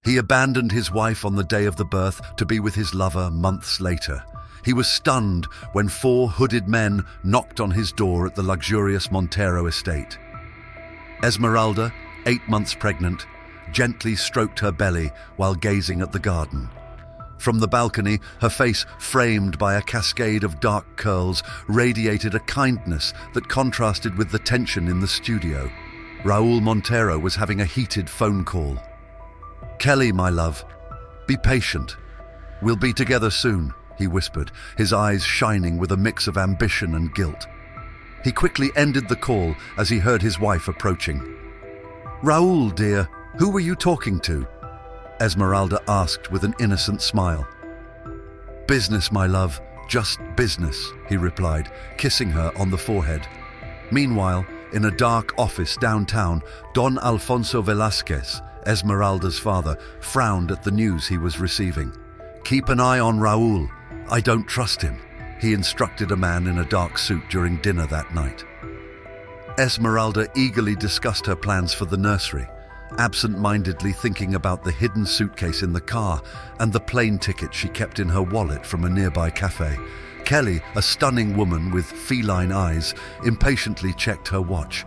He abandoned his wife on the day of the birth to be with his lover months later. He was stunned when 4 hooded men knocked on his door at the luxurious Montero estate. Esmeralda, 8 months pregnant, gently stroked her belly while gazing at the garden. From the balcony, her face, framed by a cascade of dark curls, radiated a kindness that contrasted with the tension in the studio. Raúl Montero was having a heated phone call. "Kelly, my love, be patient. We'll be together soon," he whispered, his eyes shining with a mix of ambition and guilt. He quickly ended the call as he heard his wife approaching. "Raúl, dear, who were you talking to?" Esmeralda asked with an innocent smile. "Business, my love, just business," he replied, kissing her on the forehead. Meanwhile, in a dark office downtown, Don Alfonso Velázquez, Esmeralda's father, frowned at the news he was receiving. "Keep an eye on Raúl. I don't trust him," he instructed a man in a dark suit during dinner that night. Esmeralda eagerly discussed her plans for the nursery, absent-mindedly thinking about the hidden suitcase in the car and the plane ticket she kept in her wallet from a nearby cafe. Kelly, a stunning woman with feline eyes, impatiently checked her watch.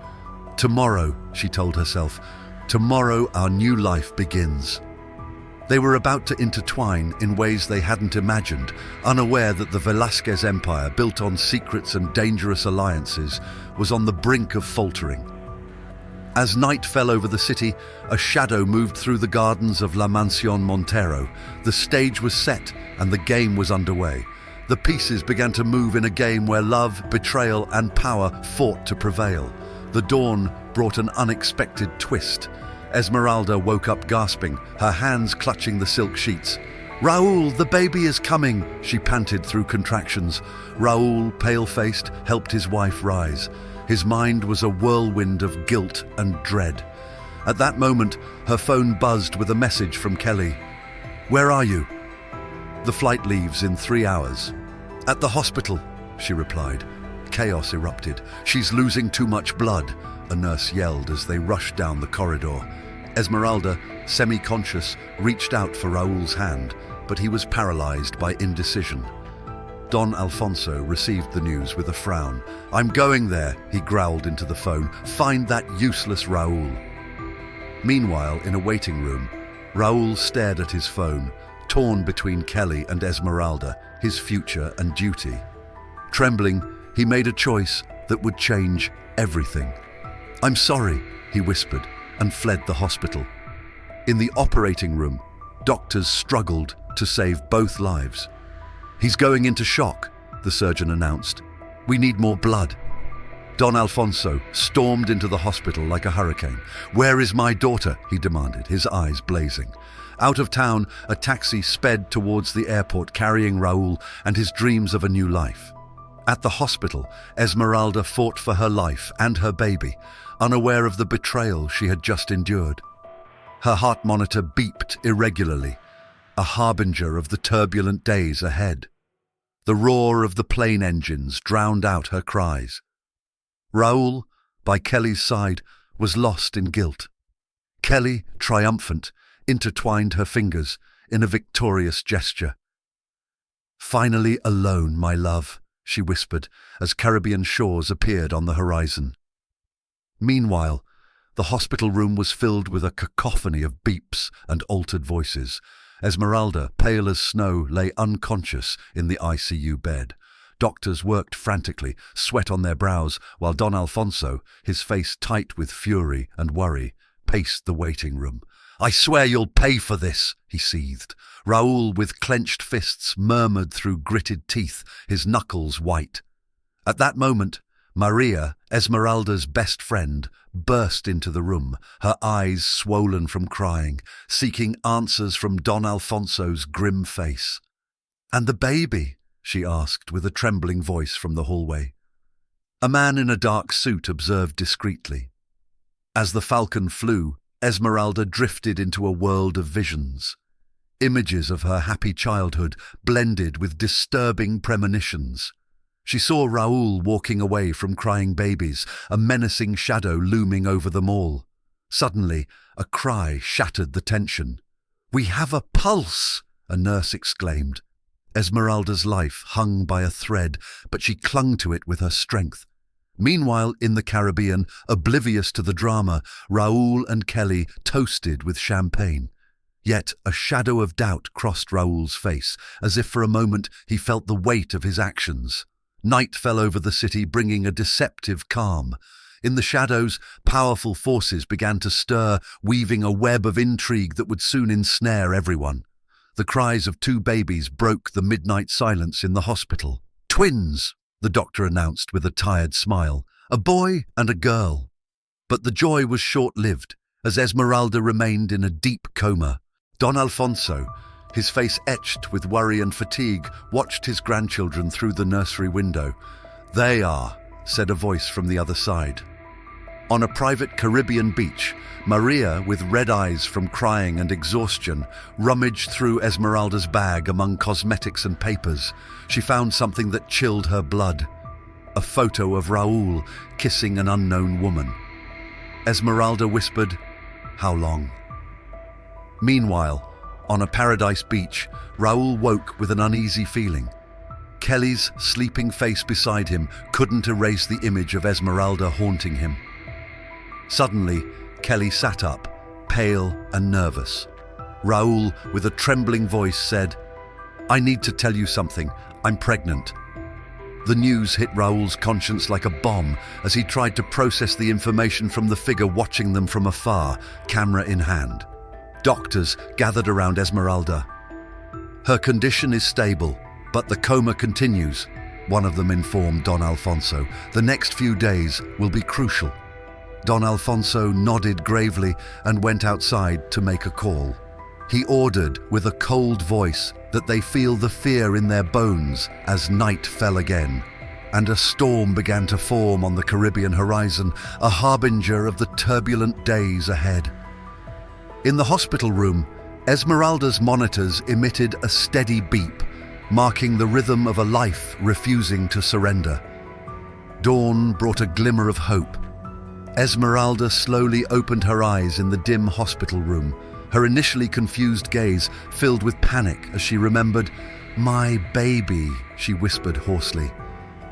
"Tomorrow," she told herself, "tomorrow our new life begins." They were about to intertwine in ways they hadn't imagined, unaware that the Velázquez empire, built on secrets and dangerous alliances, was on the brink of faltering. As night fell over the city, a shadow moved through the gardens of La Mansión Montero. The stage was set and the game was underway. The pieces began to move in a game where love, betrayal, and power fought to prevail. The dawn brought an unexpected twist. Esmeralda woke up gasping, her hands clutching the silk sheets. "Raúl, the baby is coming," she panted through contractions. Raúl, pale-faced, helped his wife rise. His mind was a whirlwind of guilt and dread. At that moment, her phone buzzed with a message from Kelly. "Where are you?" "The flight leaves in 3 hours." "At the hospital," she replied. Chaos erupted. "She's losing too much blood," a nurse yelled as they rushed down the corridor. Esmeralda, semi-conscious, reached out for Raúl's hand, but he was paralyzed by indecision. Don Alfonso received the news with a frown. "I'm going there," he growled into the phone. "Find that useless Raúl." Meanwhile, in a waiting room, Raúl stared at his phone, torn between Kelly and Esmeralda, his future and duty. Trembling, he made a choice that would change everything. "I'm sorry," he whispered, and fled the hospital. In the operating room, doctors struggled to save both lives. "He's going into shock," the surgeon announced. "We need more blood." Don Alfonso stormed into the hospital like a hurricane. "Where is my daughter?" he demanded, his eyes blazing. Out of town, a taxi sped towards the airport carrying Raúl and his dreams of a new life. At the hospital, Esmeralda fought for her life and her baby, unaware of the betrayal she had just endured. Her heart monitor beeped irregularly, a harbinger of the turbulent days ahead. The roar of the plane engines drowned out her cries. Raúl, by Kelly's side, was lost in guilt. Kelly, triumphant, intertwined her fingers in a victorious gesture. "Finally alone, my love," she whispered as Caribbean shores appeared on the horizon. Meanwhile, the hospital room was filled with a cacophony of beeps and altered voices. Esmeralda, pale as snow, lay unconscious in the ICU bed. Doctors worked frantically, sweat on their brows, while Don Alfonso, his face tight with fury and worry, paced the waiting room. "I swear you'll pay for this," he seethed. Raúl, with clenched fists, murmured through gritted teeth, his knuckles white. At that moment, Maria, Esmeralda's best friend, burst into the room, her eyes swollen from crying, seeking answers from Don Alfonso's grim face. "And the baby?" she asked with a trembling voice from the hallway. A man in a dark suit observed discreetly. As the falcon flew, Esmeralda drifted into a world of visions. Images of her happy childhood blended with disturbing premonitions. She saw Raúl walking away from crying babies, a menacing shadow looming over them all. Suddenly, a cry shattered the tension. "We have a pulse!" a nurse exclaimed. Esmeralda's life hung by a thread, but she clung to it with her strength. Meanwhile, in the Caribbean, oblivious to the drama, Raoul and Kelly toasted with champagne. Yet a shadow of doubt crossed Raoul's face, as if for a moment he felt the weight of his actions. Night fell over the city, bringing a deceptive calm. In the shadows, powerful forces began to stir, weaving a web of intrigue that would soon ensnare everyone. The cries of two babies broke the midnight silence in the hospital. "Twins!" the doctor announced with a tired smile. "A boy and a girl." But the joy was short-lived, as Esmeralda remained in a deep coma. Don Alfonso, his face etched with worry and fatigue, watched his grandchildren through the nursery window. "They are," said a voice from the other side. On a private Caribbean beach, Maria, with red eyes from crying and exhaustion, rummaged through Esmeralda's bag among cosmetics and papers. She found something that chilled her blood. A photo of Raoul kissing an unknown woman. Esmeralda whispered, "How long?" Meanwhile, on a paradise beach, Raoul woke with an uneasy feeling. Kelly's sleeping face beside him couldn't erase the image of Esmeralda haunting him. Suddenly, Kelly sat up, pale and nervous. Raoul, with a trembling voice, said, "I need to tell you something. I'm pregnant." The news hit Raoul's conscience like a bomb as he tried to process the information from the figure watching them from afar, camera in hand. Doctors gathered around Esmeralda. "Her condition is stable, but the coma continues," one of them informed Don Alfonso. "The next few days will be crucial." Don Alfonso nodded gravely and went outside to make a call. He ordered with a cold voice that they feel the fear in their bones as night fell again, and a storm began to form on the Caribbean horizon, a harbinger of the turbulent days ahead. In the hospital room, Esmeralda's monitors emitted a steady beep, marking the rhythm of a life refusing to surrender. Dawn brought a glimmer of hope. Esmeralda slowly opened her eyes in the dim hospital room, her initially confused gaze filled with panic as she remembered, "My baby," she whispered hoarsely.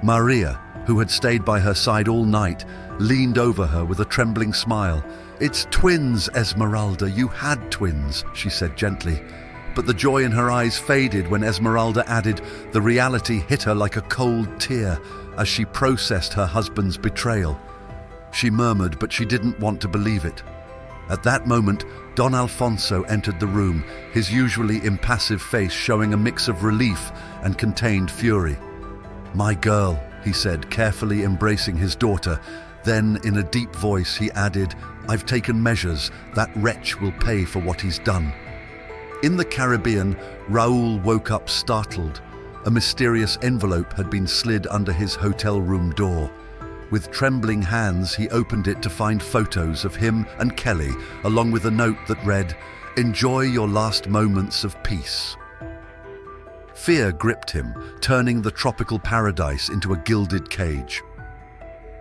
Maria, who had stayed by her side all night, leaned over her with a trembling smile. "It's twins, Esmeralda, you had twins," she said gently. But the joy in her eyes faded when Esmeralda added, the reality hit her like a cold tear as she processed her husband's betrayal. She murmured, but she didn't want to believe it. At that moment, Don Alfonso entered the room, his usually impassive face showing a mix of relief and contained fury. "My girl," he said, carefully embracing his daughter. Then, in a deep voice, he added, "I've taken measures. That wretch will pay for what he's done." In the Caribbean, Raoul woke up startled. A mysterious envelope had been slid under his hotel room door. With trembling hands, he opened it to find photos of him and Kelly, along with a note that read, "Enjoy your last moments of peace." Fear gripped him, turning the tropical paradise into a gilded cage.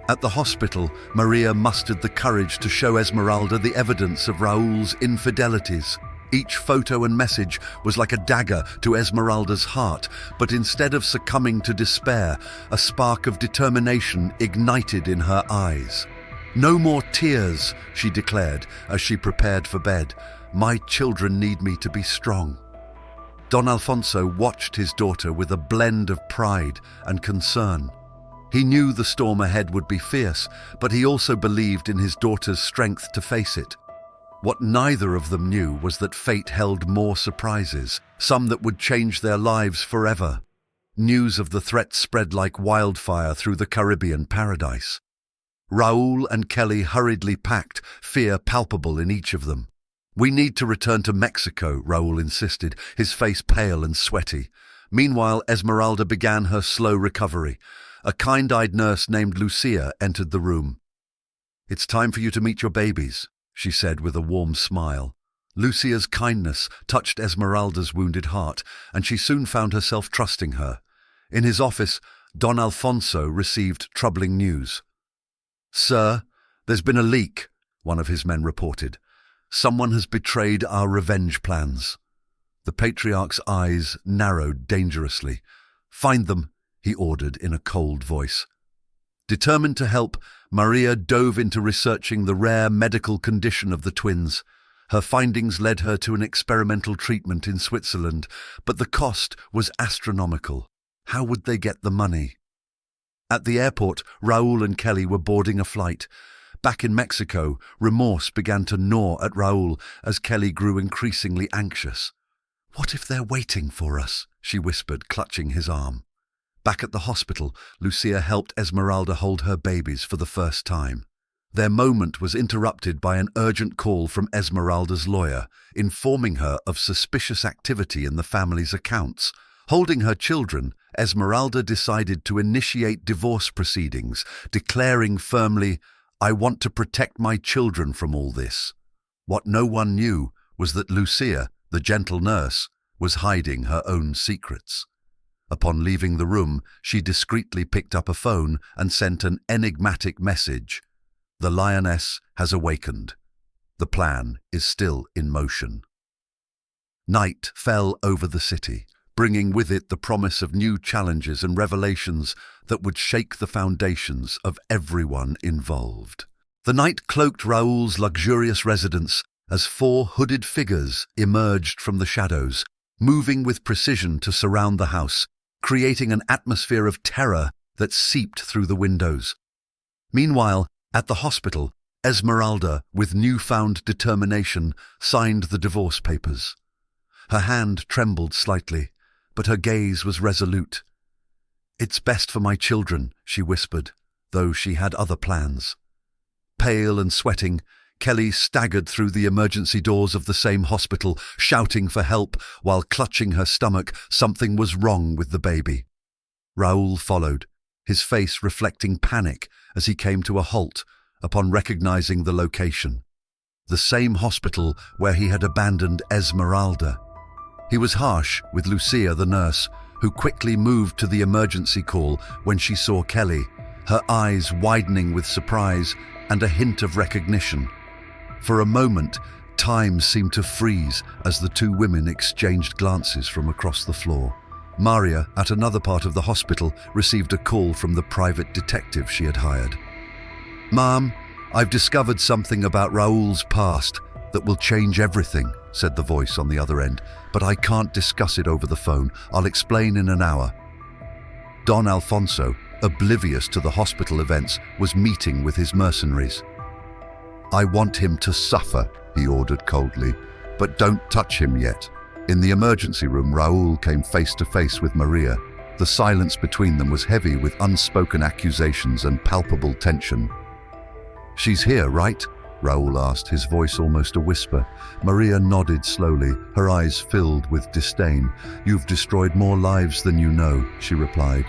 At the hospital, Maria mustered the courage to show Esmeralda the evidence of Raoul's infidelities. Each photo and message was like a dagger to Esmeralda's heart, but instead of succumbing to despair, a spark of determination ignited in her eyes. "No more tears," she declared as she prepared for bed. "My children need me to be strong." Don Alfonso watched his daughter with a blend of pride and concern. He knew the storm ahead would be fierce, but he also believed in his daughter's strength to face it. What neither of them knew was that fate held more surprises, some that would change their lives forever. News of the threat spread like wildfire through the Caribbean paradise. Raoul and Kelly hurriedly packed, fear palpable in each of them. "We need to return to Mexico," Raoul insisted, his face pale and sweaty. Meanwhile, Esmeralda began her slow recovery. A kind-eyed nurse named Lucia entered the room. "It's time for you to meet your babies," she said with a warm smile. Lucia's kindness touched Esmeralda's wounded heart, and she soon found herself trusting her. In his office, Don Alfonso received troubling news. "Sir, there's been a leak," one of his men reported. Someone has betrayed our revenge plans. The patriarch's eyes narrowed dangerously. Find them, he ordered in a cold voice. Determined to help, Maria dove into researching the rare medical condition of the twins. Her findings led her to an experimental treatment in Switzerland, but the cost was astronomical. How would they get the money? At the airport, Raúl and Kelly were boarding a flight. Back in Mexico, remorse began to gnaw at Raúl as Kelly grew increasingly anxious. "What if they're waiting for us?" she whispered, clutching his arm. Back at the hospital, Lucia helped Esmeralda hold her babies for the first time. Their moment was interrupted by an urgent call from Esmeralda's lawyer, informing her of suspicious activity in the family's accounts. Holding her children, Esmeralda decided to initiate divorce proceedings, declaring firmly, "I want to protect my children from all this." What no one knew was that Lucia, the gentle nurse, was hiding her own secrets. Upon leaving the room, she discreetly picked up a phone and sent an enigmatic message. "The lioness has awakened. The plan is still in motion." Night fell over the city, bringing with it the promise of new challenges and revelations that would shake the foundations of everyone involved. The night cloaked Raúl's luxurious residence as four hooded figures emerged from the shadows, moving with precision to surround the house, creating an atmosphere of terror that seeped through the windows. Meanwhile, at the hospital, Esmeralda, with newfound determination, signed the divorce papers. Her hand trembled slightly, but her gaze was resolute. "It's best for my children," she whispered, though she had other plans. Pale and sweating, Kelly staggered through the emergency doors of the same hospital, shouting for help while clutching her stomach. Something was wrong with the baby. Raúl followed, his face reflecting panic as he came to a halt upon recognizing the location. The same hospital where he had abandoned Esmeralda. He was harsh with Lucia, the nurse, who quickly moved to the emergency call when she saw Kelly, her eyes widening with surprise and a hint of recognition. For a moment, time seemed to freeze as the two women exchanged glances from across the floor. Maria, at another part of the hospital, received a call from the private detective she had hired. "Ma'am, I've discovered something about Raúl's past that will change everything," said the voice on the other end, "but I can't discuss it over the phone. I'll explain in an hour." Don Alfonso, oblivious to the hospital events, was meeting with his mercenaries. "I want him to suffer," he ordered coldly, "but don't touch him yet." In the emergency room, Raúl came face to face with Maria. The silence between them was heavy with unspoken accusations and palpable tension. "She's here, right?" Raúl asked, his voice almost a whisper. Maria nodded slowly, her eyes filled with disdain. "You've destroyed more lives than you know," she replied.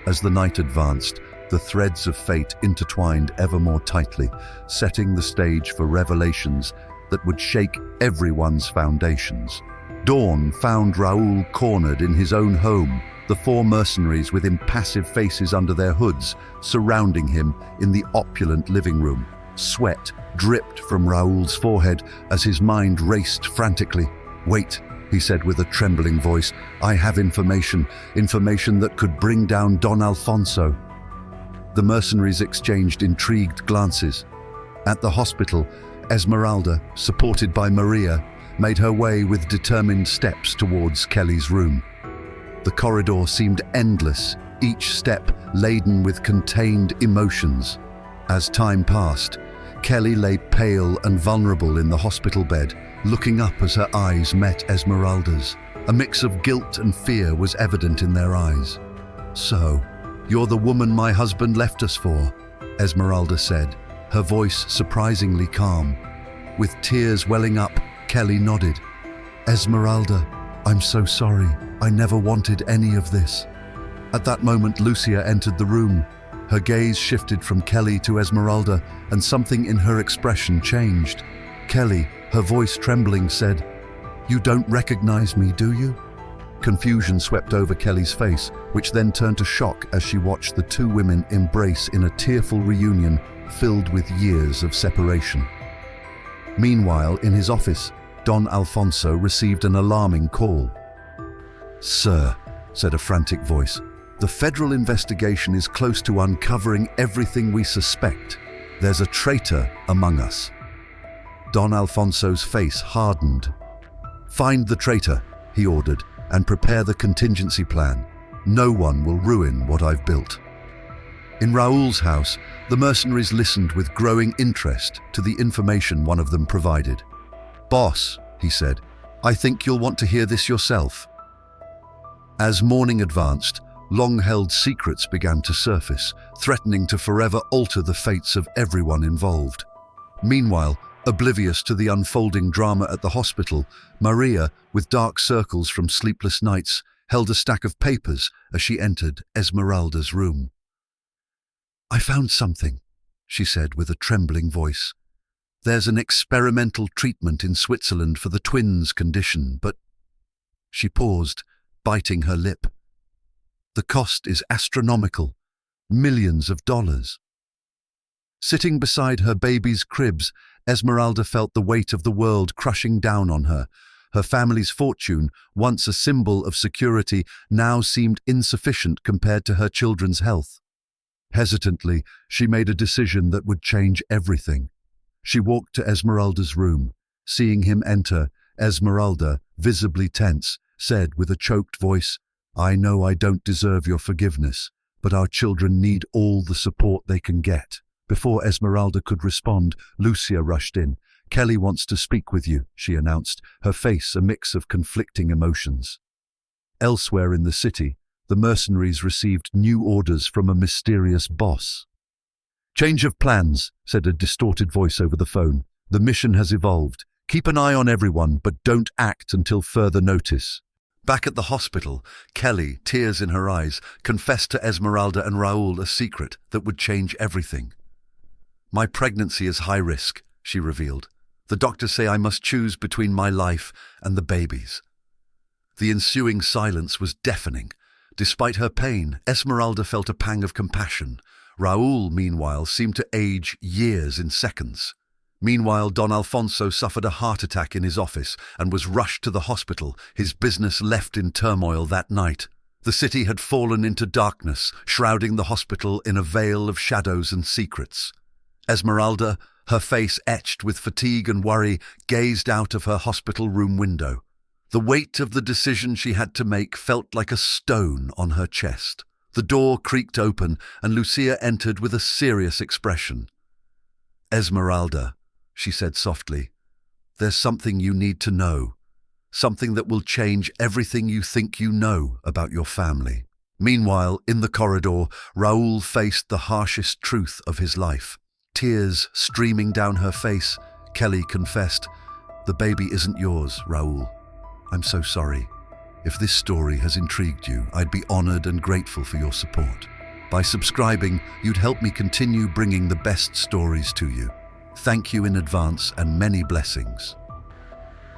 As the night advanced, the threads of fate intertwined ever more tightly, setting the stage for revelations that would shake everyone's foundations. Dawn found Raúl cornered in his own home, the four mercenaries with impassive faces under their hoods, surrounding him in the opulent living room. Sweat dripped from Raúl's forehead as his mind raced frantically. "Wait," he said with a trembling voice. "I have information that could bring down Don Alfonso." The mercenaries exchanged intrigued glances. At the hospital, Esmeralda, supported by Maria, made her way with determined steps towards Kelly's room. The corridor seemed endless, each step laden with contained emotions. As time passed, Kelly lay pale and vulnerable in the hospital bed, looking up as her eyes met Esmeralda's. A mix of guilt and fear was evident in their eyes. "So, you're the woman my husband left us for," Esmeralda said, her voice surprisingly calm. With tears welling up, Kelly nodded. "Esmeralda, I'm so sorry. I never wanted any of this." At that moment, Lucia entered the room. Her gaze shifted from Kelly to Esmeralda, and something in her expression changed. Kelly, her voice trembling, said, "You don't recognize me, do you?" Confusion swept over Kelly's face, which then turned to shock as she watched the two women embrace in a tearful reunion filled with years of separation. Meanwhile, in his office, Don Alfonso received an alarming call. "Sir," said a frantic voice, "the federal investigation is close to uncovering everything we suspect. There's a traitor among us." Don Alfonso's face hardened. "Find the traitor," he ordered, "and prepare the contingency plan. No one will ruin what I've built." In Raoul's house, the mercenaries listened with growing interest to the information one of them provided. "Boss," he said, "I think you'll want to hear this yourself." As morning advanced, long-held secrets began to surface, threatening to forever alter the fates of everyone involved. Meanwhile, oblivious to the unfolding drama at the hospital, Maria, with dark circles from sleepless nights, held a stack of papers as she entered Esmeralda's room. "I found something," she said with a trembling voice. "There's an experimental treatment in Switzerland for the twins' condition, but—" She paused, biting her lip. "The cost is astronomical, millions of dollars." Sitting beside her baby's cribs, Esmeralda felt the weight of the world crushing down on her. Her family's fortune, once a symbol of security, now seemed insufficient compared to her children's health. Hesitantly, she made a decision that would change everything. She walked to Esmeralda's room. Seeing him enter, Esmeralda, visibly tense, said with a choked voice, "I know I don't deserve your forgiveness, but our children need all the support they can get." Before Esmeralda could respond, Lucia rushed in. "Kelly wants to speak with you," she announced, her face a mix of conflicting emotions. Elsewhere in the city, the mercenaries received new orders from a mysterious boss. "Change of plans," said a distorted voice over the phone. "The mission has evolved. Keep an eye on everyone, but don't act until further notice." Back at the hospital, Kelly, tears in her eyes, confessed to Esmeralda and Raoul a secret that would change everything. "My pregnancy is high risk," she revealed. "The doctors say I must choose between my life and the baby's." The ensuing silence was deafening. Despite her pain, Esmeralda felt a pang of compassion. Raoul, meanwhile, seemed to age years in seconds. Meanwhile, Don Alfonso suffered a heart attack in his office and was rushed to the hospital, his business left in turmoil that night. The city had fallen into darkness, shrouding the hospital in a veil of shadows and secrets. Esmeralda, her face etched with fatigue and worry, gazed out of her hospital room window. The weight of the decision she had to make felt like a stone on her chest. The door creaked open, and Lucia entered with a serious expression. "Esmeralda," she said softly, "there's something you need to know. Something that will change everything you think you know about your family." Meanwhile, in the corridor, Raoul faced the harshest truth of his life. Tears streaming down her face, Kelly confessed, "The baby isn't yours, Raoul. I'm so sorry. If this story has intrigued you, I'd be honored and grateful for your support. By subscribing, you'd help me continue bringing the best stories to you. Thank you in advance and many blessings."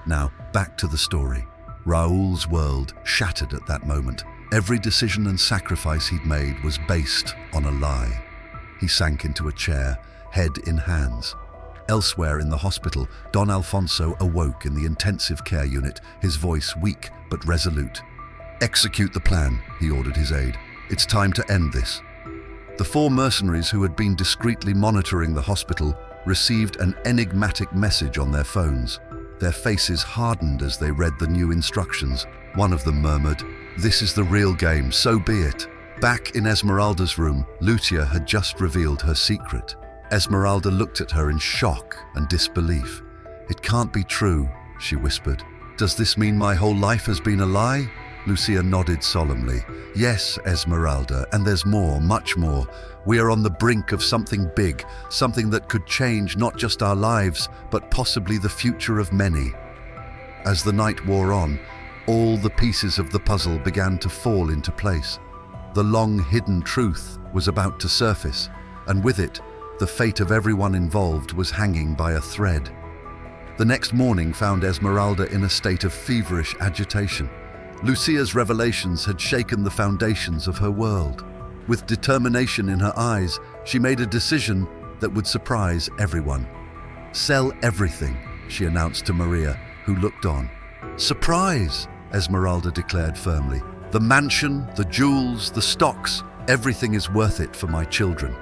Now, back to the story. Raoul's world shattered at that moment. Every decision and sacrifice he'd made was based on a lie. He sank into a chair, head in hands. Elsewhere in the hospital, Don Alfonso awoke in the intensive care unit, his voice weak but resolute. "Execute the plan," he ordered his aide. "It's time to end this." The four mercenaries who had been discreetly monitoring the hospital received an enigmatic message on their phones. Their faces hardened as they read the new instructions. One of them murmured, "This is the real game, so be it." Back in Esmeralda's room, Lucia had just revealed her secret. Esmeralda looked at her in shock and disbelief. "It can't be true," she whispered. "Does this mean my whole life has been a lie?" Lucia nodded solemnly. "Yes, Esmeralda, and there's more, much more. We are on the brink of something big, something that could change not just our lives, but possibly the future of many." As the night wore on, all the pieces of the puzzle began to fall into place. The long-hidden truth was about to surface, and with it, the fate of everyone involved was hanging by a thread. The next morning found Esmeralda in a state of feverish agitation. Lucia's revelations had shaken the foundations of her world. With determination in her eyes, she made a decision that would surprise everyone. Sell everything, she announced to Maria, who looked on. "Surprise," Esmeralda declared firmly. "The mansion, the jewels, the stocks, everything is worth it for my children."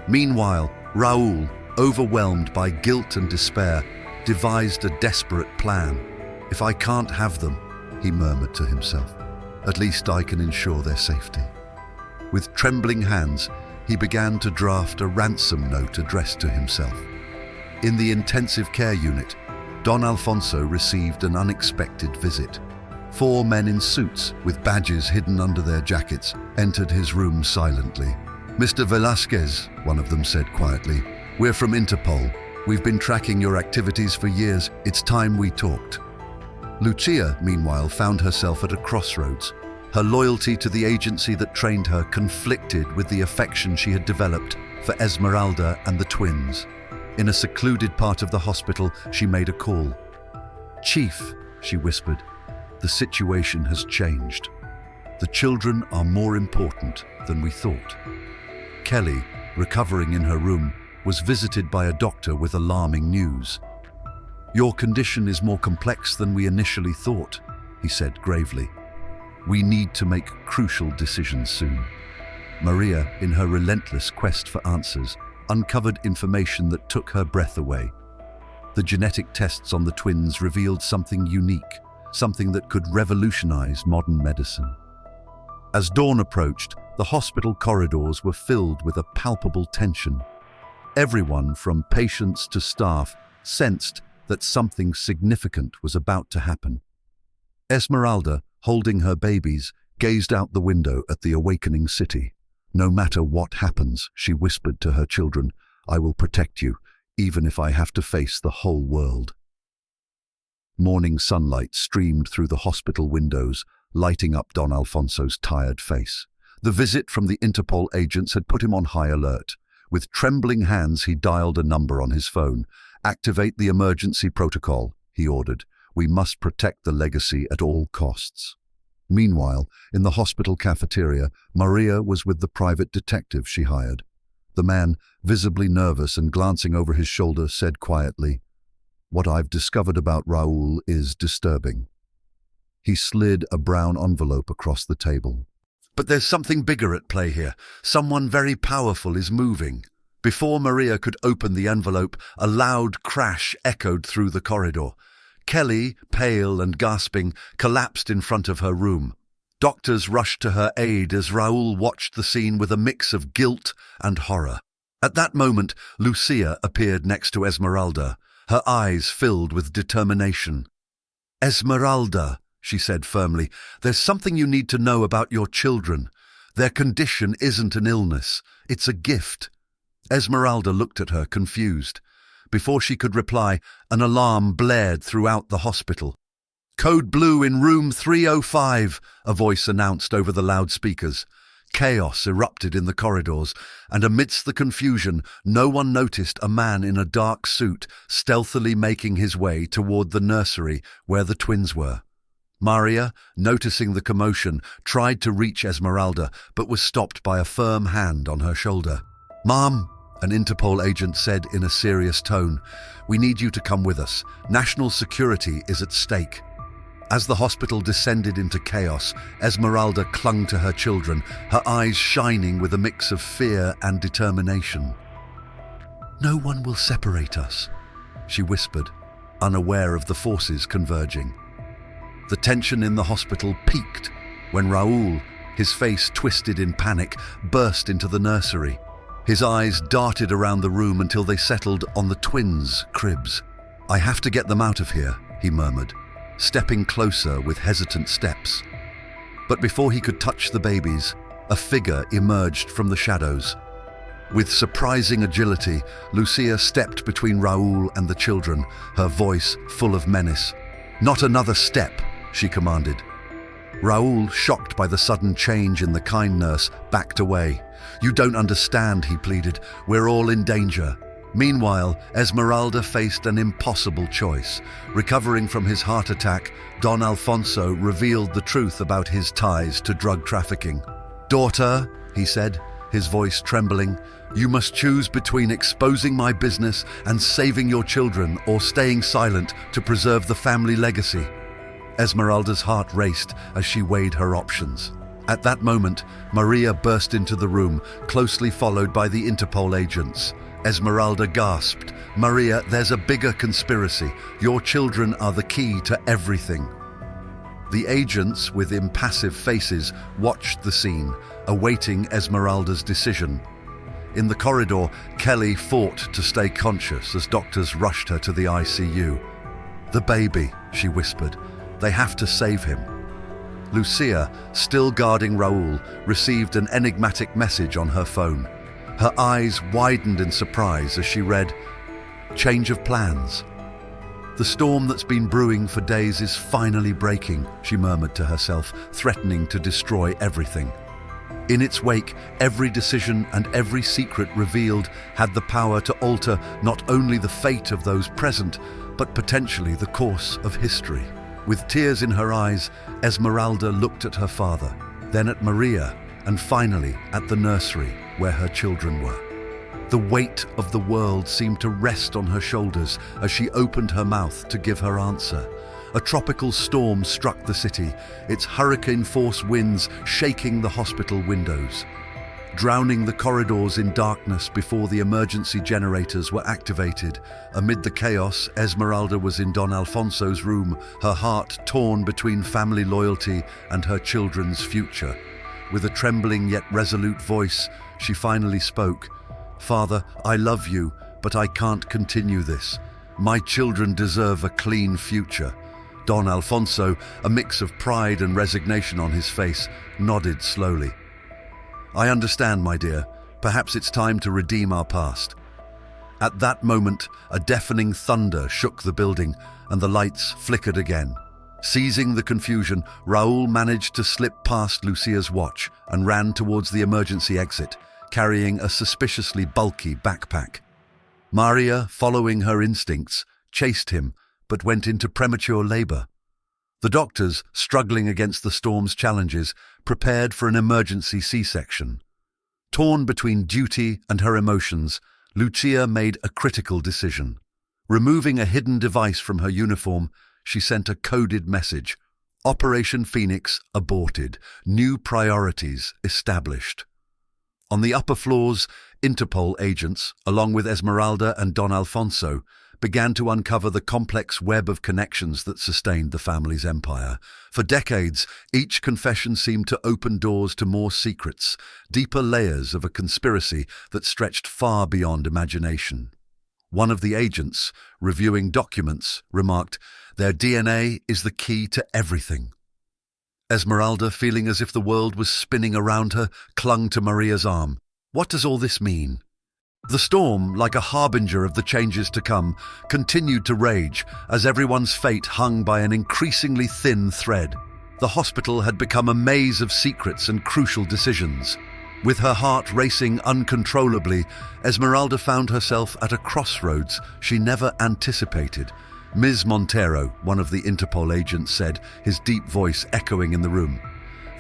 Meanwhile, Raoul, overwhelmed by guilt and despair, devised a desperate plan. "If I can't have them," he murmured to himself, "at least I can ensure their safety." With trembling hands, he began to draft a ransom note addressed to himself. In the intensive care unit, Don Alfonso received an unexpected visit. 4 men in suits, with badges hidden under their jackets, entered his room silently. "Mr. Velasquez," one of them said quietly, "we're from Interpol. We've been tracking your activities for years. It's time we talked." Lucia, meanwhile, found herself at a crossroads. Her loyalty to the agency that trained her conflicted with the affection she had developed for Esmeralda and the twins. In a secluded part of the hospital, she made a call. "Chief," she whispered, "the situation has changed. The children are more important than we thought." Kelly, recovering in her room, was visited by a doctor with alarming news. "Your condition is more complex than we initially thought," he said gravely. "We need to make crucial decisions soon." Maria, in her relentless quest for answers, uncovered information that took her breath away. The genetic tests on the twins revealed something unique, something that could revolutionize modern medicine. As dawn approached, the hospital corridors were filled with a palpable tension. Everyone, from patients to staff, sensed that something significant was about to happen. Esmeralda, holding her babies, gazed out the window at the awakening city. "No matter what happens," she whispered to her children, "I will protect you, even if I have to face the whole world." Morning sunlight streamed through the hospital windows, lighting up Don Alfonso's tired face. The visit from the Interpol agents had put him on high alert. With trembling hands, he dialed a number on his phone. "Activate the emergency protocol," he ordered. "We must protect the legacy at all costs." Meanwhile, in the hospital cafeteria, Maria was with the private detective she hired. The man, visibly nervous and glancing over his shoulder, said quietly, "What I've discovered about Raoul is disturbing." He slid a brown envelope across the table. "But there's something bigger at play here. Someone very powerful is moving." Before Maria could open the envelope, a loud crash echoed through the corridor. Kelly, pale and gasping, collapsed in front of her room. Doctors rushed to her aid as Raoul watched the scene with a mix of guilt and horror. At that moment, Lucia appeared next to Esmeralda, her eyes filled with determination. "Esmeralda," she said firmly, "there's something you need to know about your children. Their condition isn't an illness, it's a gift." Esmeralda looked at her, confused. Before she could reply, an alarm blared throughout the hospital. "Code blue in room 305, a voice announced over the loudspeakers. Chaos erupted in the corridors, and amidst the confusion, no one noticed a man in a dark suit stealthily making his way toward the nursery where the twins were. Maria, noticing the commotion, tried to reach Esmeralda, but was stopped by a firm hand on her shoulder. "Mom," an Interpol agent said in a serious tone, "we need you to come with us. National security is at stake." As the hospital descended into chaos, Esmeralda clung to her children, her eyes shining with a mix of fear and determination. "No one will separate us," she whispered, unaware of the forces converging. The tension in the hospital peaked when Raoul, his face twisted in panic, burst into the nursery. His eyes darted around the room until they settled on the twins' cribs. "I have to get them out of here," he murmured, stepping closer with hesitant steps. But before he could touch the babies, a figure emerged from the shadows. With surprising agility, Lucia stepped between Raoul and the children, her voice full of menace. "Not another step," she commanded. Raoul, shocked by the sudden change in the kind nurse, backed away. "You don't understand," he pleaded. "We're all in danger." Meanwhile, Esmeralda faced an impossible choice. Recovering from his heart attack, Don Alfonso revealed the truth about his ties to drug trafficking. "Daughter," he said, his voice trembling. "You must choose between exposing my business and saving your children, or staying silent to preserve the family legacy." Esmeralda's heart raced as she weighed her options. At that moment, Maria burst into the room, closely followed by the Interpol agents. Esmeralda gasped, "Maria, there's a bigger conspiracy. Your children are the key to everything." The agents, with impassive faces, watched the scene, awaiting Esmeralda's decision. In the corridor, Kelly fought to stay conscious as doctors rushed her to the ICU. "The baby," she whispered. "They have to save him." Lucia, still guarding Raoul, received an enigmatic message on her phone. Her eyes widened in surprise as she read, "Change of plans." "The storm that's been brewing for days is finally breaking," she murmured to herself, threatening to destroy everything. In its wake, every decision and every secret revealed had the power to alter not only the fate of those present, but potentially the course of history. With tears in her eyes, Esmeralda looked at her father, then at Maria, and finally at the nursery where her children were. The weight of the world seemed to rest on her shoulders as she opened her mouth to give her answer. A tropical storm struck the city, its hurricane-force winds shaking the hospital windows, drowning the corridors in darkness before the emergency generators were activated. Amid the chaos, Esmeralda was in Don Alfonso's room, her heart torn between family loyalty and her children's future. With a trembling yet resolute voice, she finally spoke. "Father, I love you, but I can't continue this. My children deserve a clean future." Don Alfonso, a mix of pride and resignation on his face, nodded slowly. "I understand, my dear. Perhaps it's time to redeem our past." At that moment, a deafening thunder shook the building, and the lights flickered again. Seizing the confusion, Raoul managed to slip past Lucia's watch and ran towards the emergency exit, carrying a suspiciously bulky backpack. Maria, following her instincts, chased him, but went into premature labor. The doctors, struggling against the storm's challenges, prepared for an emergency C-section. Torn between duty and her emotions, Lucia made a critical decision. Removing a hidden device from her uniform, she sent a coded message. Operation Phoenix aborted. New priorities established. On the upper floors, Interpol agents, along with Esmeralda and Don Alfonso, began to uncover the complex web of connections that sustained the family's empire. For decades, each confession seemed to open doors to more secrets, deeper layers of a conspiracy that stretched far beyond imagination. One of the agents, reviewing documents, remarked, "Their DNA is the key to everything." Esmeralda, feeling as if the world was spinning around her, clung to Maria's arm. "What does all this mean?" The storm, like a harbinger of the changes to come, continued to rage as everyone's fate hung by an increasingly thin thread. The hospital had become a maze of secrets and crucial decisions. With her heart racing uncontrollably, Esmeralda found herself at a crossroads she never anticipated. "Ms. Montero," one of the Interpol agents said, his deep voice echoing in the room.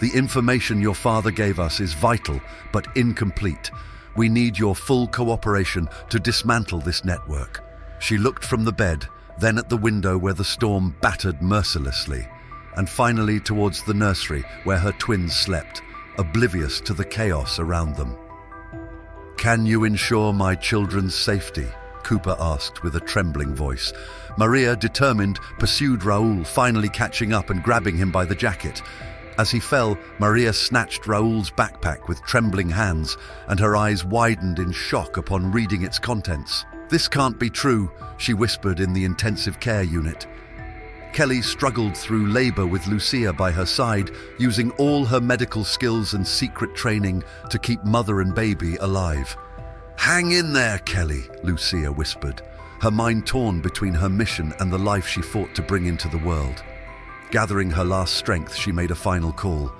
"The information your father gave us is vital, but incomplete. We need your full cooperation to dismantle this network." She looked from the bed, then at the window where the storm battered mercilessly, and finally towards the nursery where her twins slept, oblivious to the chaos around them. "Can you ensure my children's safety?" Cooper asked with a trembling voice. Maria, determined, pursued Raoul, finally catching up and grabbing him by the jacket. As he fell, Maria snatched Raoul's backpack with trembling hands, and her eyes widened in shock upon reading its contents. "This can't be true," she whispered in the intensive care unit. Kelly struggled through labor with Lucia by her side, using all her medical skills and secret training to keep mother and baby alive. "Hang in there, Kelly," Lucia whispered, her mind torn between her mission and the life she fought to bring into the world. Gathering her last strength, she made a final call.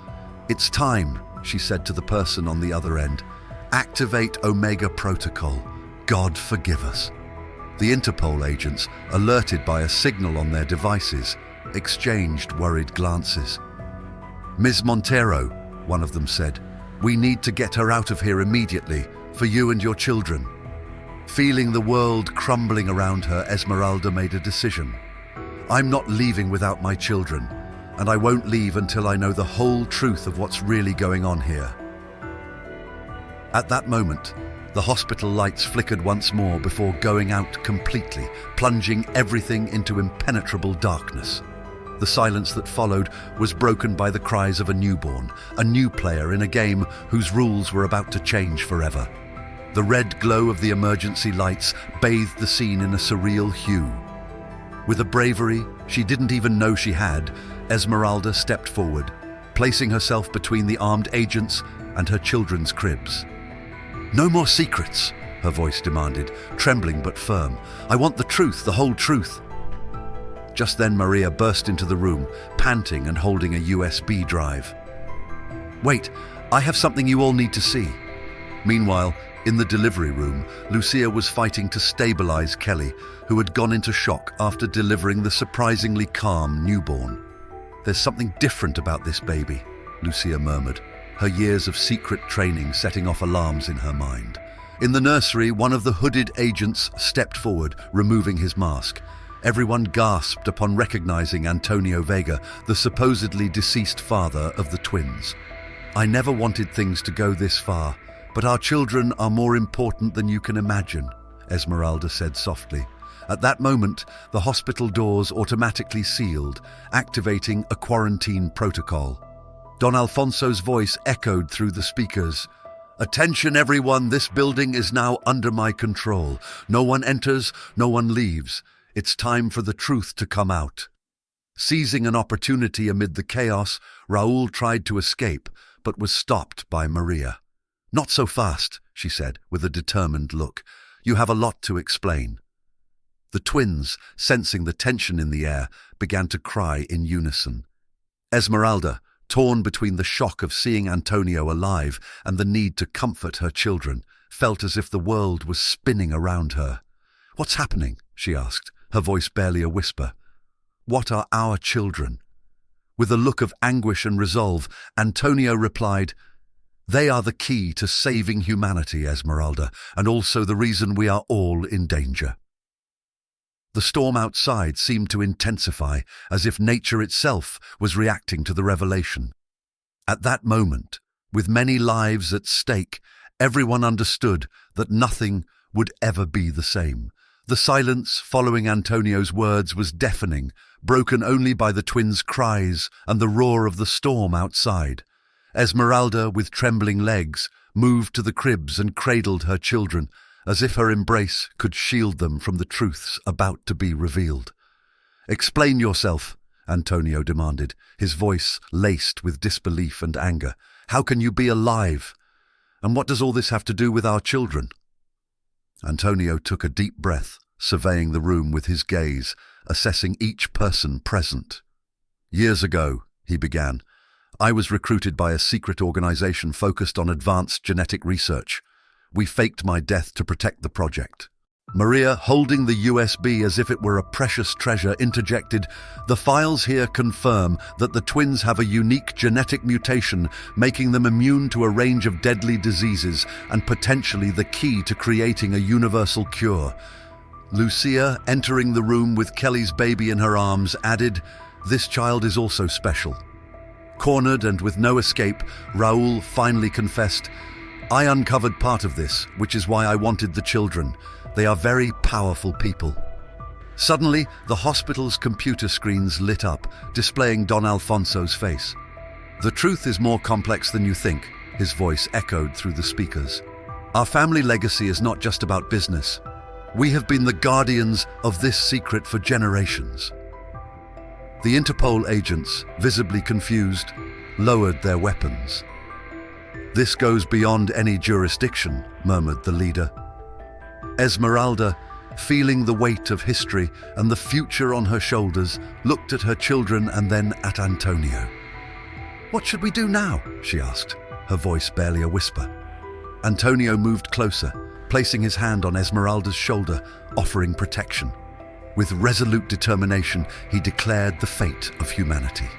"It's time," she said to the person on the other end. "Activate Omega Protocol. God forgive us." The Interpol agents, alerted by a signal on their devices, exchanged worried glances. "Ms. Montero," one of them said, We need to get her out of here immediately, for you and your children." Feeling the world crumbling around her, Esmeralda made a decision. "I'm not leaving without my children, and I won't leave until I know the whole truth of what's really going on here." At that moment, the hospital lights flickered once more before going out completely, plunging everything into impenetrable darkness. The silence that followed was broken by the cries of a newborn, a new player in a game whose rules were about to change forever. The red glow of the emergency lights bathed the scene in a surreal hue. With a bravery she didn't even know she had, Esmeralda stepped forward, placing herself between the armed agents and her children's cribs. "No more secrets," her voice demanded, trembling but firm. "I want the truth, the whole truth." Just then Maria burst into the room, panting and holding a USB drive. "Wait, I have something you all need to see." Meanwhile, in the delivery room, Lucia was fighting to stabilize Kelly, who had gone into shock after delivering the surprisingly calm newborn. "There's something different about this baby," Lucia murmured, her years of secret training setting off alarms in her mind. In the nursery, one of the hooded agents stepped forward, removing his mask. Everyone gasped upon recognizing Antonio Vega, the supposedly deceased father of the twins. "I never wanted things to go this far, but our children are more important than you can imagine," Esmeralda said softly. At that moment, the hospital doors automatically sealed, activating a quarantine protocol. Don Alfonso's voice echoed through the speakers. "Attention everyone, this building is now under my control. No one enters, no one leaves. It's time for the truth to come out." Seizing an opportunity amid the chaos, Raúl tried to escape, but was stopped by Maria. "Not so fast," she said, with a determined look. "You have a lot to explain." The twins, sensing the tension in the air, began to cry in unison. Esmeralda, torn between the shock of seeing Antonio alive and the need to comfort her children, felt as if the world was spinning around her. "What's happening?" she asked, her voice barely a whisper. "What are our children?" With a look of anguish and resolve, Antonio replied, "They are the key to saving humanity, Esmeralda, and also the reason we are all in danger." The storm outside seemed to intensify, as if nature itself was reacting to the revelation. At that moment, with many lives at stake, everyone understood that nothing would ever be the same. The silence following Antonio's words was deafening, broken only by the twins' cries and the roar of the storm outside. Esmeralda, with trembling legs, moved to the cribs and cradled her children, as if her embrace could shield them from the truths about to be revealed. "Explain yourself," Antonio demanded, his voice laced with disbelief and anger. "How can you be alive? And what does all this have to do with our children?" Antonio took a deep breath, surveying the room with his gaze, assessing each person present. "Years ago," he began, "I was recruited by a secret organization focused on advanced genetic research. We faked my death to protect the project." Maria, holding the USB as if it were a precious treasure, interjected, "The files here confirm that the twins have a unique genetic mutation, making them immune to a range of deadly diseases and potentially the key to creating a universal cure." Lucia, entering the room with Kelly's baby in her arms, added, "This child is also special." Cornered and with no escape, Raúl finally confessed, "I uncovered part of this, which is why I wanted the children. They are very powerful people." Suddenly, the hospital's computer screens lit up, displaying Don Alfonso's face. "The truth is more complex than you think," his voice echoed through the speakers. "Our family legacy is not just about business. We have been the guardians of this secret for generations." The Interpol agents, visibly confused, lowered their weapons. "This goes beyond any jurisdiction," murmured the leader. Esmeralda, feeling the weight of history and the future on her shoulders, looked at her children and then at Antonio. "What should we do now?" she asked, her voice barely a whisper. Antonio moved closer, placing his hand on Esmeralda's shoulder, offering protection. With resolute determination, he declared the fate of humanity.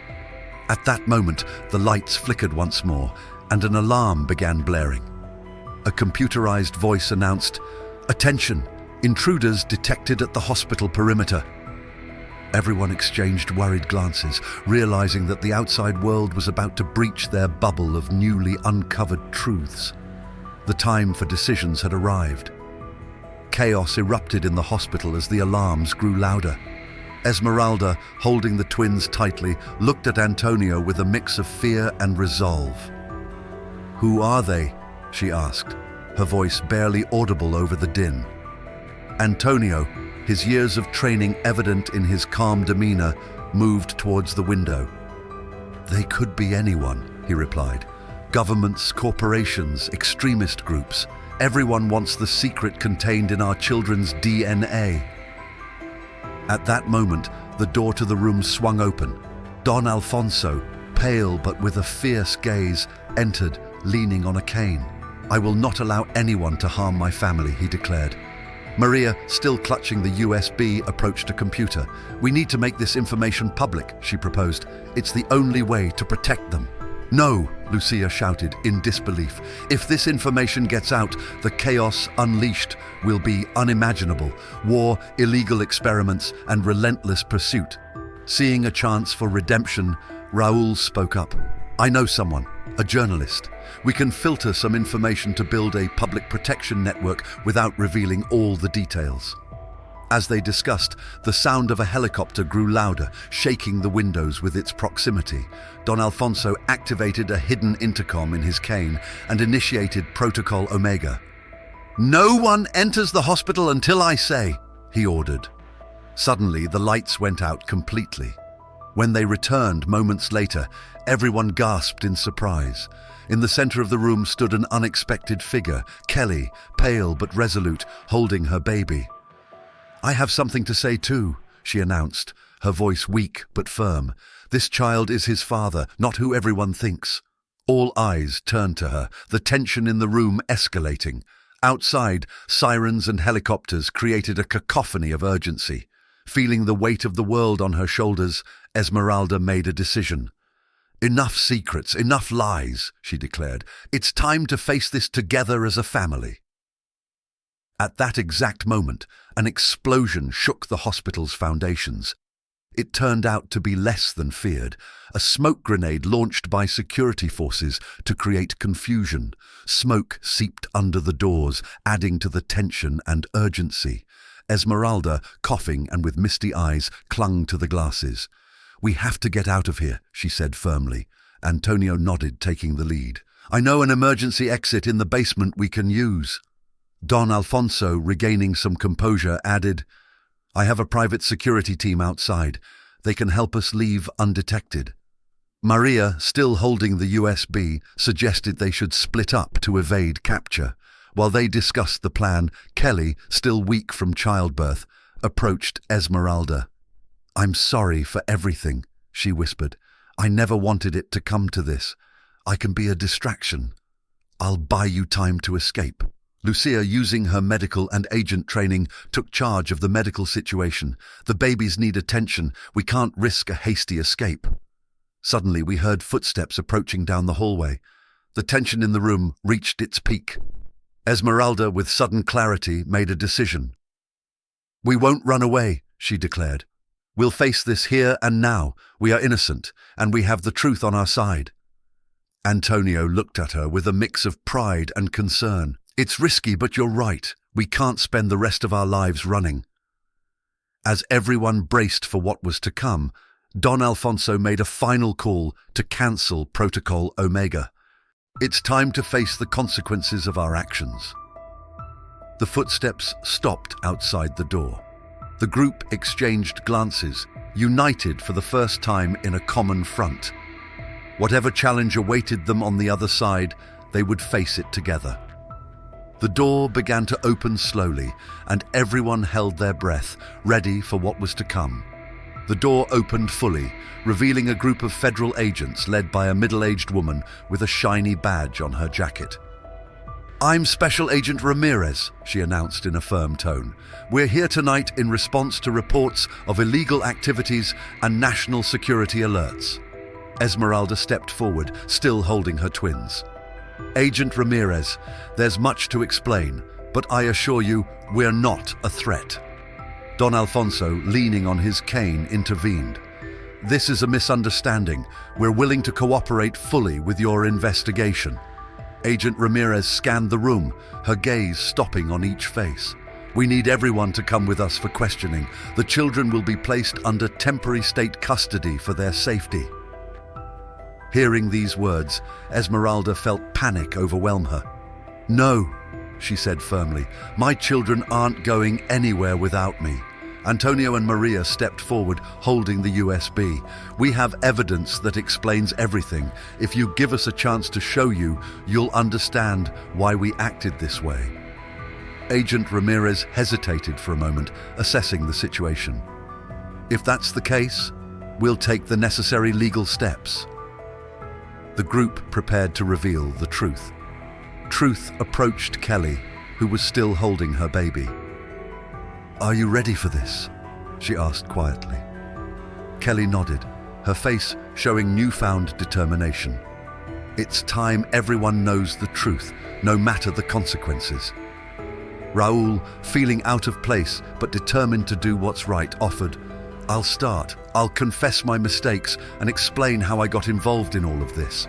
At that moment, the lights flickered once more, and an alarm began blaring. A computerized voice announced, "Attention! Intruders detected at the hospital perimeter." Everyone exchanged worried glances, realizing that the outside world was about to breach their bubble of newly uncovered truths. The time for decisions had arrived. Chaos erupted in the hospital as the alarms grew louder. Esmeralda, holding the twins tightly, looked at Antonio with a mix of fear and resolve. "Who are they?" she asked, her voice barely audible over the din. Antonio, his years of training evident in his calm demeanor, moved towards the window. "They could be anyone," he replied. "Governments, corporations, extremist groups. Everyone wants the secret contained in our children's DNA." At that moment, the door to the room swung open. Don Alfonso, pale but with a fierce gaze, entered, leaning on a cane. "I will not allow anyone to harm my family," he declared. Maria, still clutching the USB, approached a computer. "We need to make this information public," she proposed. "It's the only way to protect them." "No," Lucia shouted in disbelief. "If this information gets out, the chaos unleashed will be unimaginable. War, illegal experiments, and relentless pursuit." Seeing a chance for redemption, Raúl spoke up. "I know someone, a journalist. We can filter some information to build a public protection network without revealing all the details." As they discussed, the sound of a helicopter grew louder, shaking the windows with its proximity. Don Alfonso activated a hidden intercom in his cane and initiated Protocol Omega. "No one enters the hospital until I say," he ordered. Suddenly, the lights went out completely. When they returned moments later, everyone gasped in surprise. In the center of the room stood an unexpected figure, Kelly, pale but resolute, holding her baby. "I have something to say too," she announced, her voice weak but firm. "This child is his father, not who everyone thinks." All eyes turned to her, the tension in the room escalating. Outside, sirens and helicopters created a cacophony of urgency. Feeling the weight of the world on her shoulders, Esmeralda made a decision. "Enough secrets, enough lies," she declared. "It's time to face this together as a family." At that exact moment, an explosion shook the hospital's foundations. It turned out to be less than feared, a smoke grenade launched by security forces to create confusion. Smoke seeped under the doors, adding to the tension and urgency. Esmeralda, coughing and with misty eyes, clung to the glasses. "We have to get out of here," she said firmly. Antonio nodded, taking the lead. "I know an emergency exit in the basement we can use." Don Alfonso, regaining some composure, added, "I have a private security team outside. They can help us leave undetected." Maria, still holding the USB, suggested they should split up to evade capture. While they discussed the plan, Kelly, still weak from childbirth, approached Esmeralda. "I'm sorry for everything," she whispered. "I never wanted it to come to this. I can be a distraction. I'll buy you time to escape." Lucia, using her medical and agent training, took charge of the medical situation. "The babies need attention. We can't risk a hasty escape." Suddenly, we heard footsteps approaching down the hallway. The tension in the room reached its peak. Esmeralda, with sudden clarity, made a decision. "We won't run away," she declared. "We'll face this here and now. We are innocent, and we have the truth on our side." Antonio looked at her with a mix of pride and concern. "It's risky, but you're right. We can't spend the rest of our lives running." As everyone braced for what was to come, Don Alfonso made a final call to cancel Protocol Omega. "It's time to face the consequences of our actions." The footsteps stopped outside the door. The group exchanged glances, united for the first time in a common front. Whatever challenge awaited them on the other side, they would face it together. The door began to open slowly, and everyone held their breath, ready for what was to come. The door opened fully, revealing a group of federal agents led by a middle-aged woman with a shiny badge on her jacket. "I'm Special Agent Ramirez," she announced in a firm tone. "We're here tonight in response to reports of illegal activities and national security alerts." Esmeralda stepped forward, still holding her twins. Agent Ramirez, there's much to explain, but I assure you, we're not a threat. Don Alfonso, leaning on his cane, intervened. This is a misunderstanding. We're willing to cooperate fully with your investigation. Agent Ramirez scanned the room, her gaze stopping on each face. We need everyone to come with us for questioning. The children will be placed under temporary state custody for their safety. Hearing these words, Esmeralda felt panic overwhelm her. No, she said firmly, my children aren't going anywhere without me. Antonio and Maria stepped forward, holding the USB. We have evidence that explains everything. If you give us a chance to show you, you'll understand why we acted this way. Agent Ramirez hesitated for a moment, assessing the situation. If that's the case, we'll take the necessary legal steps. The group prepared to reveal the truth. Truth approached Kelly, who was still holding her baby. Are you ready for this? She asked quietly. Kelly nodded, her face showing newfound determination. It's time everyone knows the truth, no matter the consequences. Raul, feeling out of place but determined to do what's right, offered, I'll start. I'll confess my mistakes and explain how I got involved in all of this.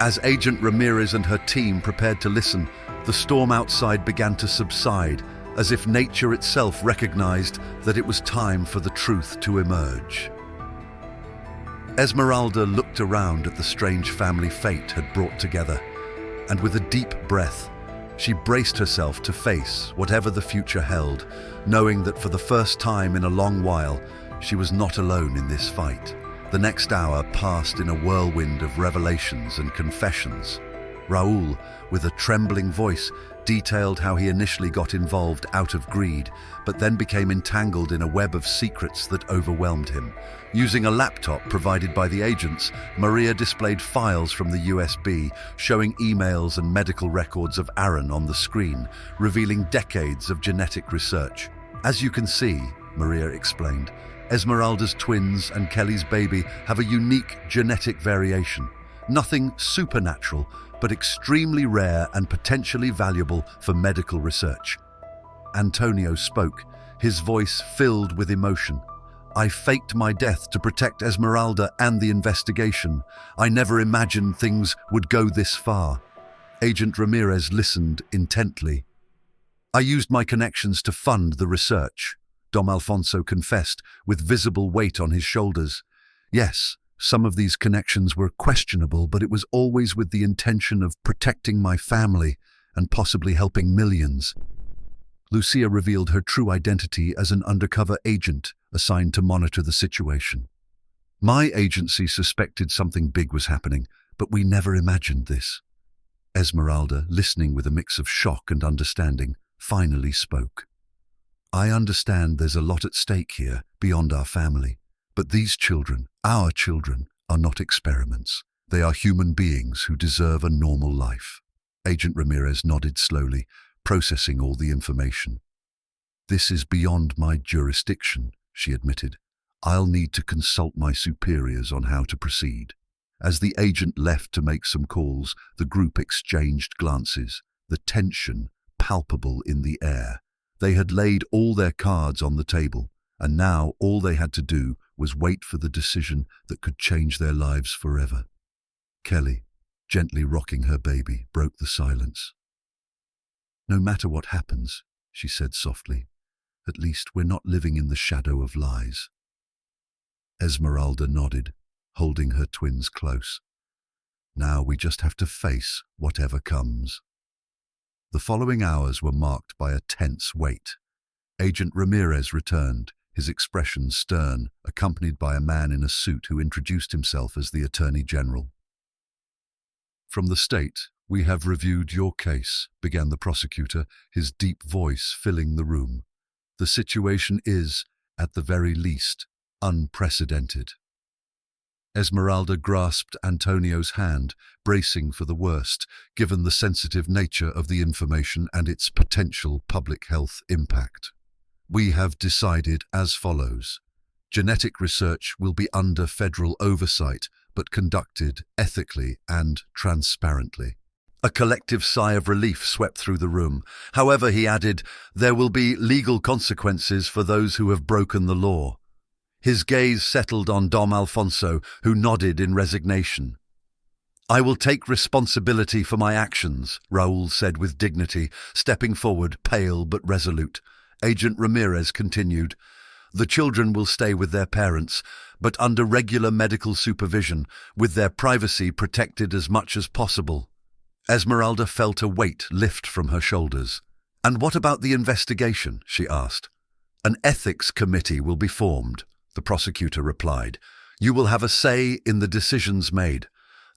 As Agent Ramirez and her team prepared to listen, the storm outside began to subside, as if nature itself recognized that it was time for the truth to emerge. Esmeralda looked around at the strange family fate had brought together, and with a deep breath, she braced herself to face whatever the future held, knowing that for the first time in a long while, she was not alone in this fight. The next hour passed in a whirlwind of revelations and confessions. Raul, with a trembling voice, detailed how he initially got involved out of greed, but then became entangled in a web of secrets that overwhelmed him. Using a laptop provided by the agents, Maria displayed files from the USB, showing emails and medical records of Aaron on the screen, revealing decades of genetic research. As you can see, Maria explained, Esmeralda's twins and Kelly's baby have a unique genetic variation. Nothing supernatural, but extremely rare and potentially valuable for medical research. Antonio spoke, his voice filled with emotion. I faked my death to protect Esmeralda and the investigation. I never imagined things would go this far. Agent Ramirez listened intently. I used my connections to fund the research, Dom Alfonso confessed, with visible weight on his shoulders. Yes, some of these connections were questionable, but it was always with the intention of protecting my family and possibly helping millions. Lucia revealed her true identity as an undercover agent assigned to monitor the situation. My agency suspected something big was happening, but we never imagined this. Esmeralda, listening with a mix of shock and understanding, finally spoke. I understand there's a lot at stake here, beyond our family. But these children, our children, are not experiments. They are human beings who deserve a normal life. Agent Ramirez nodded slowly, processing all the information. This is beyond my jurisdiction, she admitted. I'll need to consult my superiors on how to proceed. As the agent left to make some calls, the group exchanged glances, the tension palpable in the air. They had laid all their cards on the table, and now all they had to do was wait for the decision that could change their lives forever. Kelly, gently rocking her baby, broke the silence. No matter what happens, she said softly, at least we're not living in the shadow of lies. Esmeralda nodded, holding her twins close. Now we just have to face whatever comes. The following hours were marked by a tense wait. Agent Ramirez returned, his expression stern, accompanied by a man in a suit who introduced himself as the Attorney General. From the state, we have reviewed your case, began the prosecutor, his deep voice filling the room. The situation is, at the very least, unprecedented. Esmeralda grasped Antonio's hand, bracing for the worst, given the sensitive nature of the information and its potential public health impact. We have decided as follows. Genetic research will be under federal oversight, but conducted ethically and transparently. A collective sigh of relief swept through the room. However, he added, there will be legal consequences for those who have broken the law. His gaze settled on Dom Alfonso, who nodded in resignation. I will take responsibility for my actions, Raúl said with dignity, stepping forward, pale but resolute. Agent Ramirez continued, the children will stay with their parents, but under regular medical supervision, with their privacy protected as much as possible. Esmeralda felt a weight lift from her shoulders. And what about the investigation? She asked. An ethics committee will be formed, the prosecutor replied. You will have a say in the decisions made.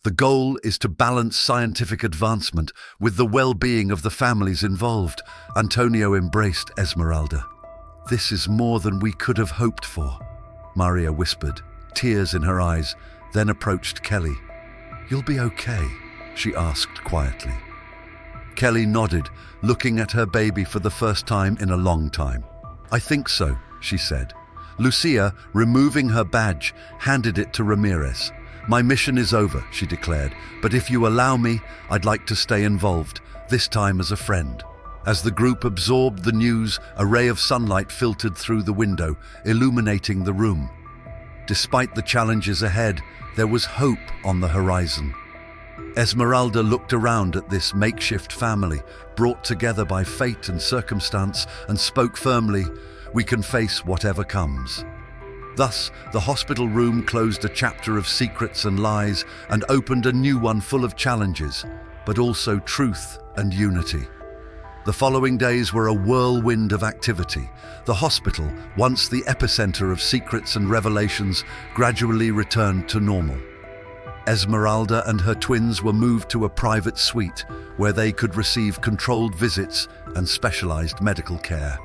The goal is to balance scientific advancement with the well-being of the families involved. Antonio embraced Esmeralda. This is more than we could have hoped for, Maria whispered, tears in her eyes, then approached Kelly. You'll be okay, she asked quietly. Kelly nodded, looking at her baby for the first time in a long time. I think so, she said. Lucia, removing her badge, handed it to Ramirez. My mission is over, she declared, but if you allow me, I'd like to stay involved, this time as a friend. As the group absorbed the news, a ray of sunlight filtered through the window, illuminating the room. Despite the challenges ahead, there was hope on the horizon. Esmeralda looked around at this makeshift family, brought together by fate and circumstance, and spoke firmly, we can face whatever comes. Thus, the hospital room closed a chapter of secrets and lies and opened a new one full of challenges, but also truth and unity. The following days were a whirlwind of activity. The hospital, once the epicenter of secrets and revelations, gradually returned to normal. Esmeralda and her twins were moved to a private suite where they could receive controlled visits and specialized medical care.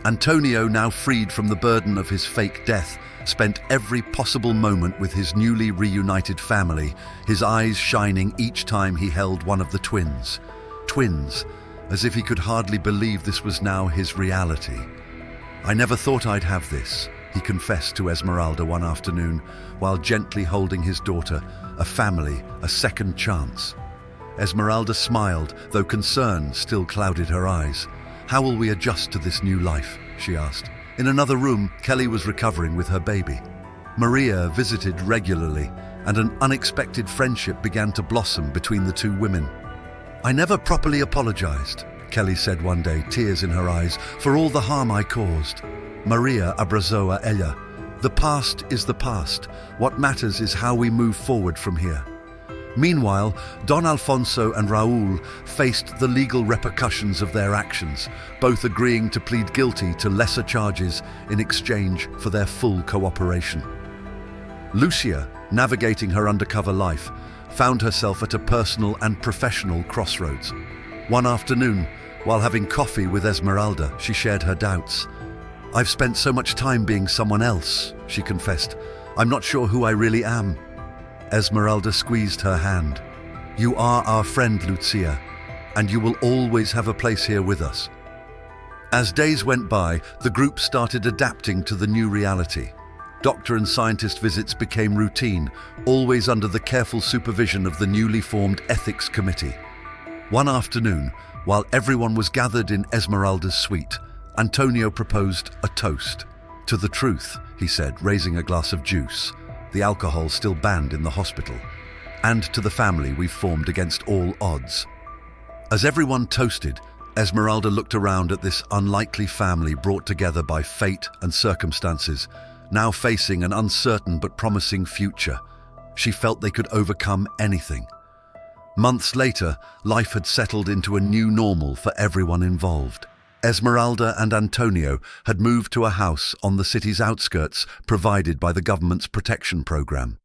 Antonio, now freed from the burden of his fake death, spent every possible moment with his newly reunited family, his eyes shining each time he held one of the twins. Twins, as if he could hardly believe this was now his reality. I never thought I'd have this, he confessed to Esmeralda one afternoon, while gently holding his daughter, a family, a second chance. Esmeralda smiled, though concern still clouded her eyes. How will we adjust to this new life? She asked. In another room, Kelly was recovering with her baby. Maria visited regularly, and an unexpected friendship began to blossom between the two women. I never properly apologized, Kelly said one day, tears in her eyes, for all the harm I caused. Maria abrazou a ella. The past is the past. What matters is how we move forward from here. Meanwhile, Don Alfonso and Raúl faced the legal repercussions of their actions, both agreeing to plead guilty to lesser charges in exchange for their full cooperation. Lucia, navigating her undercover life, found herself at a personal and professional crossroads. One afternoon, while having coffee with Esmeralda, she shared her doubts. I've spent so much time being someone else, she confessed. I'm not sure who I really am. Esmeralda squeezed her hand. You are our friend, Lucia, and you will always have a place here with us. As days went by, the group started adapting to the new reality. Doctor and scientist visits became routine, always under the careful supervision of the newly formed ethics committee. One afternoon, while everyone was gathered in Esmeralda's suite, Antonio proposed a toast. To the truth, he said, raising a glass of juice, the alcohol still banned in the hospital, and to the family we've formed against all odds. As everyone toasted, Esmeralda looked around at this unlikely family brought together by fate and circumstances, now facing an uncertain but promising future. She felt they could overcome anything. Months later, life had settled into a new normal for everyone involved. Esmeralda and Antonio had moved to a house on the city's outskirts provided by the government's protection program.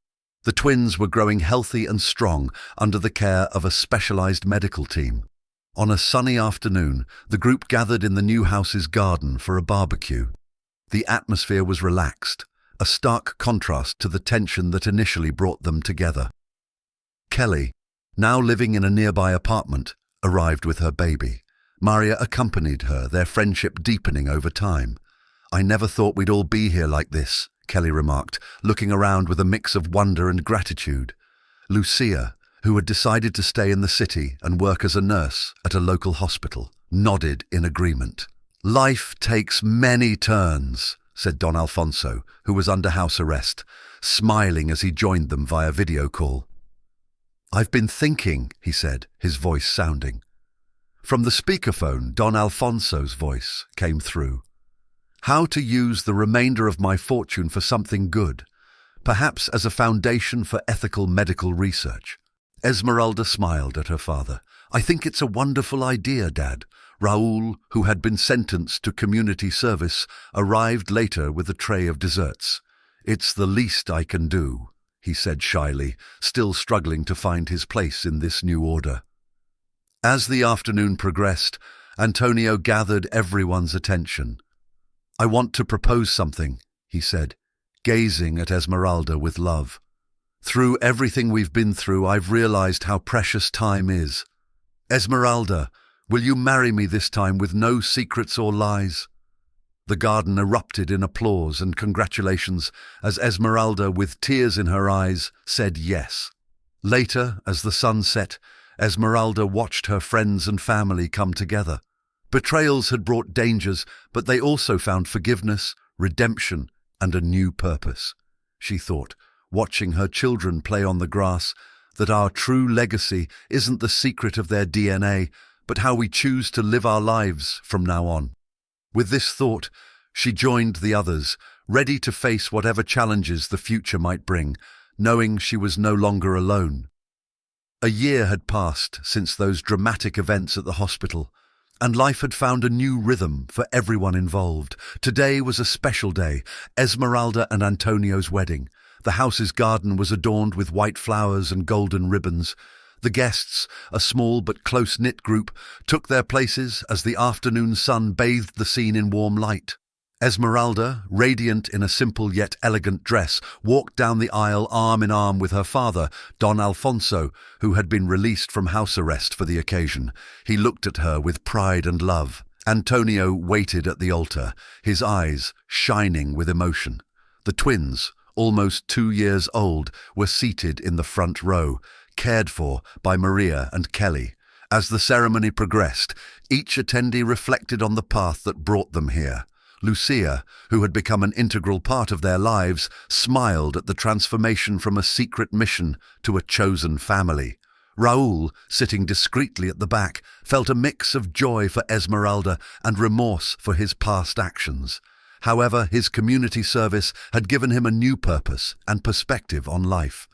The twins were growing healthy and strong under the care of a specialized medical team. On a sunny afternoon, the group gathered in the new house's garden for a barbecue. The atmosphere was relaxed, a stark contrast to the tension that initially brought them together. Kelly, now living in a nearby apartment, arrived with her baby. Maria accompanied her, their friendship deepening over time. I never thought we'd all be here like this, Kelly remarked, looking around with a mix of wonder and gratitude. Lucia, who had decided to stay in the city and work as a nurse at a local hospital, nodded in agreement. "Life takes many turns," said Don Alfonso, who was under house arrest, smiling as he joined them via video call. "I've been thinking," he said, his voice sounding. From the speakerphone, Don Alfonso's voice came through. "How to use the remainder of my fortune for something good, perhaps as a foundation for ethical medical research." Esmeralda smiled at her father. "I think it's a wonderful idea, Dad." Raoul, who had been sentenced to community service, arrived later with a tray of desserts. "It's the least I can do," he said shyly, still struggling to find his place in this new order. As the afternoon progressed, Antonio gathered everyone's attention. "I want to propose something," he said, gazing at Esmeralda with love. "Through everything we've been through, I've realized how precious time is. Esmeralda, will you marry me this time with no secrets or lies?" The garden erupted in applause and congratulations as Esmeralda, with tears in her eyes, said yes. Later, as the sun set, Esmeralda watched her friends and family come together. Betrayals had brought dangers, but they also found forgiveness, redemption, and a new purpose. She thought, watching her children play on the grass, that our true legacy isn't the secret of their DNA, but how we choose to live our lives from now on. With this thought, she joined the others, ready to face whatever challenges the future might bring, knowing she was no longer alone. A year had passed since those dramatic events at the hospital, and life had found a new rhythm for everyone involved. Today was a special day, Esmeralda and Antonio's wedding. The house's garden was adorned with white flowers and golden ribbons. The guests, a small but close-knit group, took their places as the afternoon sun bathed the scene in warm light. Esmeralda, radiant in a simple yet elegant dress, walked down the aisle arm in arm with her father, Don Alfonso, who had been released from house arrest for the occasion. He looked at her with pride and love. Antonio waited at the altar, his eyes shining with emotion. The twins, almost 2 years old, were seated in the front row, cared for by Maria and Kelly. As the ceremony progressed, each attendee reflected on the path that brought them here. Lucia, who had become an integral part of their lives, smiled at the transformation from a secret mission to a chosen family. Raoul, sitting discreetly at the back, felt a mix of joy for Esmeralda and remorse for his past actions. However, his community service had given him a new purpose and perspective on life.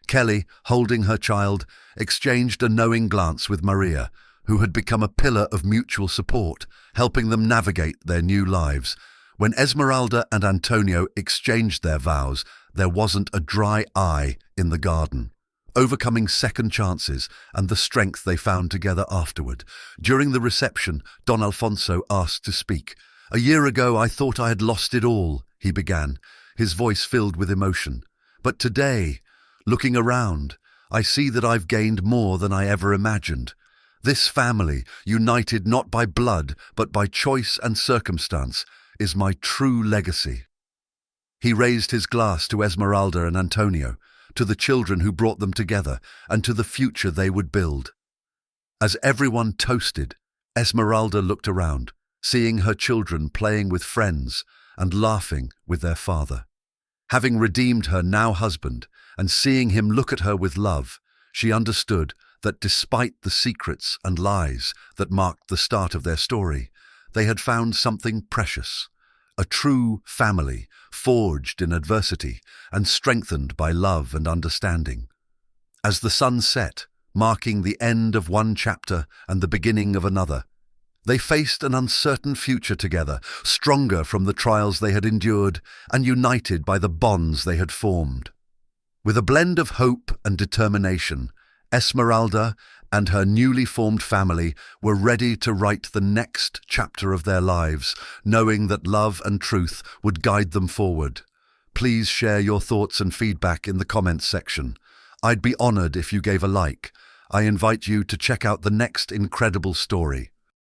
Kelly, holding her child, exchanged a knowing glance with Maria, who had become a pillar of mutual support, helping them navigate their new lives. When Esmeralda and Antonio exchanged their vows, there wasn't a dry eye in the garden, overcoming second chances and the strength they found together afterward. During the reception, Don Alfonso asked to speak. "A year ago I thought I had lost it all," he began, his voice filled with emotion. "But today, looking around, I see that I've gained more than I ever imagined. This family, united not by blood, but by choice and circumstance, is my true legacy." He raised his glass to Esmeralda and Antonio, to the children who brought them together, and to the future they would build. As everyone toasted, Esmeralda looked around, seeing her children playing with friends and laughing with their father. Having redeemed her now husband, and seeing him look at her with love, she understood that despite the secrets and lies that marked the start of their story, they had found something precious, a true family forged in adversity and strengthened by love and understanding. As the sun set, marking the end of one chapter and the beginning of another, they faced an uncertain future together, stronger from the trials they had endured and united by the bonds they had formed. With a blend of hope and determination, Esmeralda and her newly formed family were ready to write the next chapter of their lives, knowing that love and truth would guide them forward. Please share your thoughts and feedback in the comments section. I'd be honored if you gave a like. I invite you to check out the next incredible story.